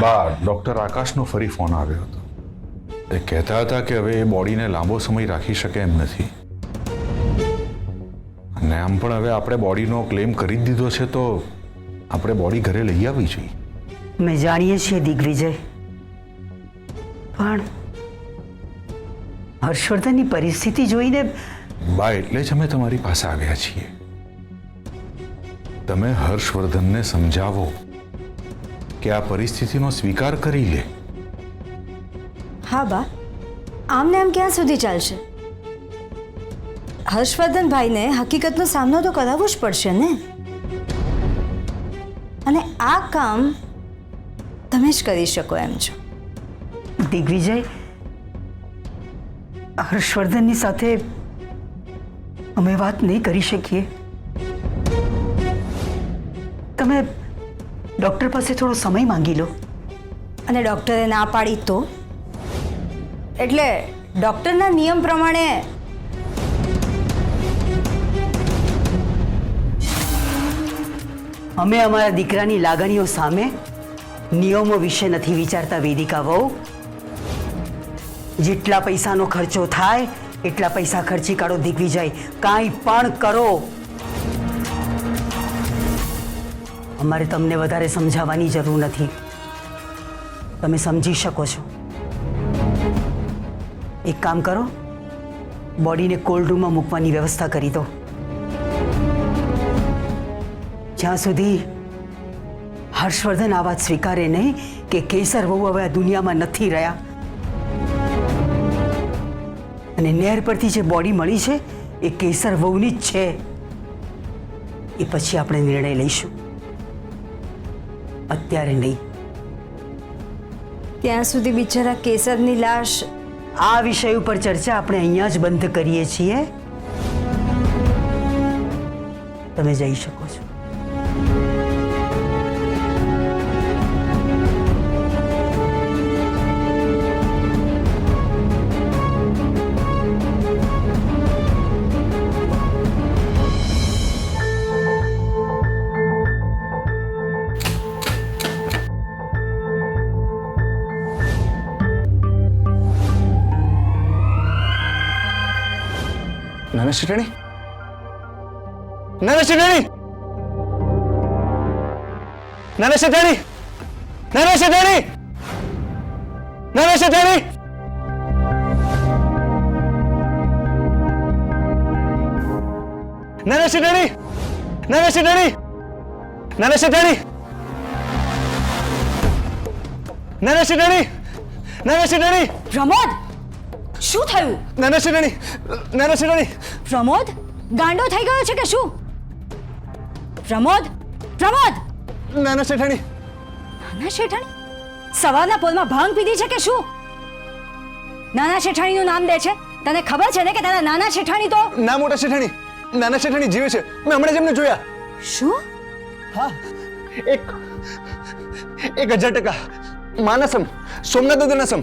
બા ડોક્ટર આકાશનો ફરી ફોન આવ્યો હતો. એ કહેતા હતા કે હવે એ બોડીને લાંબો સમય રાખી શકે એમ નથી, અને આમ પણ હવે આપણે બોડીનો ક્લેમ કરી જ દીધો છે, તો આપણે બોડી ઘરે લઈ આવી જોઈએ. મેં જાણીએ છીએ દિગ્વિજય, પણ હર્ષવર્ધનની પરિસ્થિતિ જોઈને બા એટલે જ અમે તમારી પાસે આવ્યા છીએ. તમે હર્ષવર્ધનને સમજાવો કે આ પરિસ્થિતિનો સ્વીકાર કરી લે. હા બા, આમને આમ ક્યાં સુધી ચાલશે? હર્ષવર્ધન ભાઈને હકીકતનો સામનો તો કરાવવો જ પડશે ને. અને આ કામ તમે જ કરી શકો એમ છો. દિગ્વિજય, હર્ષવર્ધનની સાથે અમે વાત નહીં કરી શકીએ. તમે ડોક્ટર પાસે થોડો સમય માંગી લો. અને ડૉક્ટરે ના પાડી તો? એટલે ડૉક્ટરના નિયમ પ્રમાણે અમે અમારા દીકરાની લાગણીઓ સામે નિયમો વિશે નથી વિચારતા વેદિકા વહુ. જેટલા પૈસાનો ખર્ચો થાય એટલા પૈસા ખર્ચી કાઢો દિગ્વિજય, કાંઈ પણ કરો. અમારે તમને વધારે સમજાવવાની જરૂર નથી, તમે સમજી શકો છો. એક કામ કરો, બોડીને કોલ્ડ રૂમમાં મૂકવાની વ્યવસ્થા કરી દો. જ્યાં સુધી હર્ષવર્ધન આ વાત સ્વીકારે નહીં કે કેસર વહુ હવે આ દુનિયામાં નથી રહ્યા, અને નહેર પરથી જે બોડી મળી છે એ કેસર વહુની જ છે, એ પછી આપણે નિર્ણય લઈશું, અત્યારે નહીં. ત્યાં સુધી બિચારા કેસરની લાશ. આ વિષય ઉપર ચર્ચા આપણે અહીંયા જ બંધ કરીએ છીએ. તમે જઈ શકો છો. નાના શેઠાણી, નાના શેઠાણી, નાના શેઠાણી, નાના શેઠાણી, નાના શેઠાણી, નાના શેઠાણી, નાના શેઠાણી, નાના શેઠાણી, નાના શેઠાણી, નાના શેઠાણી. પ્રમોદ, શું થયું? નાના શેઠાણી, નાના શેઠાણી. પ્રમોદ, ગાંડો થઈ ગયો છે કે શું? પ્રમોદ, પ્રમોદ! નાના શેઠાણી. નાના શેઠાણી? સવારના પોરમાં ભાંગ પીધી છે કે શું? નાના શેઠાણીનું નામ દે છે. તને ખબર છે ને કે તારા નાના શેઠાણી તો... ના મોટા શેઠાણી, નાના શેઠાણી જીવે છે. મેં હમણાં જ એમને જોયા. શું? હા, 1000%. માના સમ, સોમનાથ દાદાના સમ.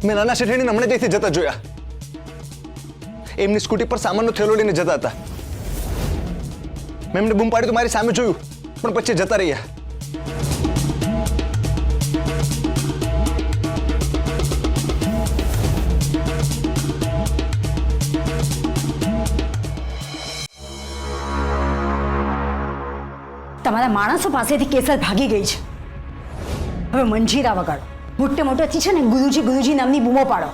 મેં નાના શેઠાણીને હમણાં ત્યાંથી જતા જોયા. એમની સ્કૂટી પર સામાનનો થેલો લઈને જતા હતા. મેં એમને બૂમ પાડી તો મારી સામે જોયું, પણ પછી જતા રહ્યા. તમારા માણસો પાસેથી કેસર ભાગી ગઈ છે. હવે મંજીરા વગાડો, મોટે મોટેથી છે ને ગુરુજી ગુરુજી નામની બૂમો પાડો.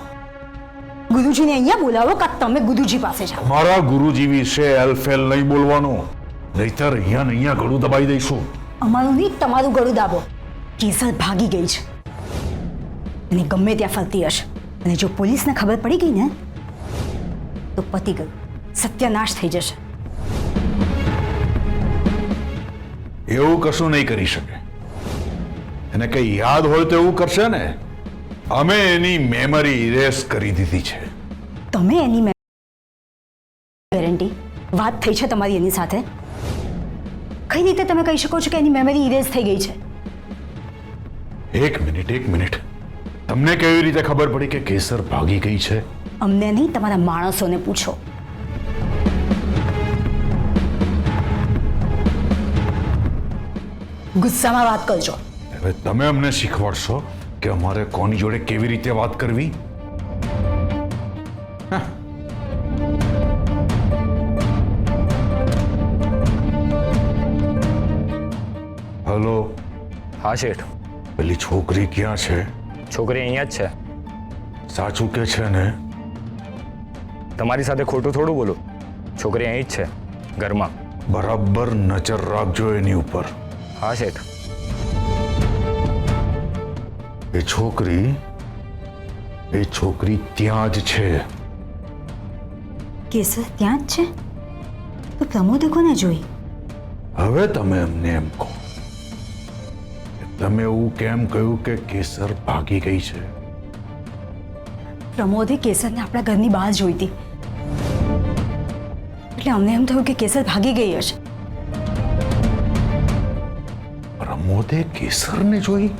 ગુરુજીને અહીંયા બોલાવો કાં તમે ગુરુજી પાસે જાઓ. મારા ગુરુજી વિશે એલફેલ નહીં બોલવાનું, નહીતર અહીંયા ને અહીંયા ગળું દબાઈ દઈશું. અમારું નહીં, તમારું ગળું દાબો. કેસર ભાગી ગઈ છે અને ગમે ત્યાં ફરતી હશે, અને જો પોલીસને ખબર પડી ગઈ ને તો પતી ગયું, સત્યાનાશ થઈ જશે. એવું કશું નહીં કરી શકે. એને કઈ યાદ હોય તો એવું કરશે ને. અમે એની મેમરી ઇરેઝ કરી દીધી છે. તમે એની ગેરંટી વાત થઈ છે તમારી એની સાથે? કઈ રીતે તમે કહી શકો છો કે એની મેમરી ઇરેઝ થઈ ગઈ છે? એક મિનિટ, તમને કેવી રીતે ખબર પડી કે કેસર ભાગી ગઈ છે? અમને નહીં, તમારા માણસોને પૂછો. ગુસ્સામાં વાત કરજો. હવે તમે અમને શીખવાડશો કે અમારે કોની જોડે કેવી રીતે વાત કરવી? હલો, હા શેઠ, પેલી છોકરી ક્યાં છે? છોકરી અહીંયા જ છે. સાચું કે છે ને? તમારી સાથે ખોટું થોડું બોલું. છોકરી અહીં જ છે, ઘરમાં. બરાબર નજર રાખજો એની ઉપર. હા શેઠ. એ છોકરી ત્યાં જ છે. કેસર ત્યાં જ છે? તો પ્રમોદે કોને જોઈ? હવે તમે અમને એમ કહો કે તમે એવું કેમ કહ્યું કે કેસર ભાગી ગઈ છે? પ્રમોદે કેસરને આપણા ઘરની બહાર જોઈ હતી, એટલે અમને એમ થયું કે કેસર ભાગી ગઈ હશે. પ્રમોદે કેસરને જોઈ?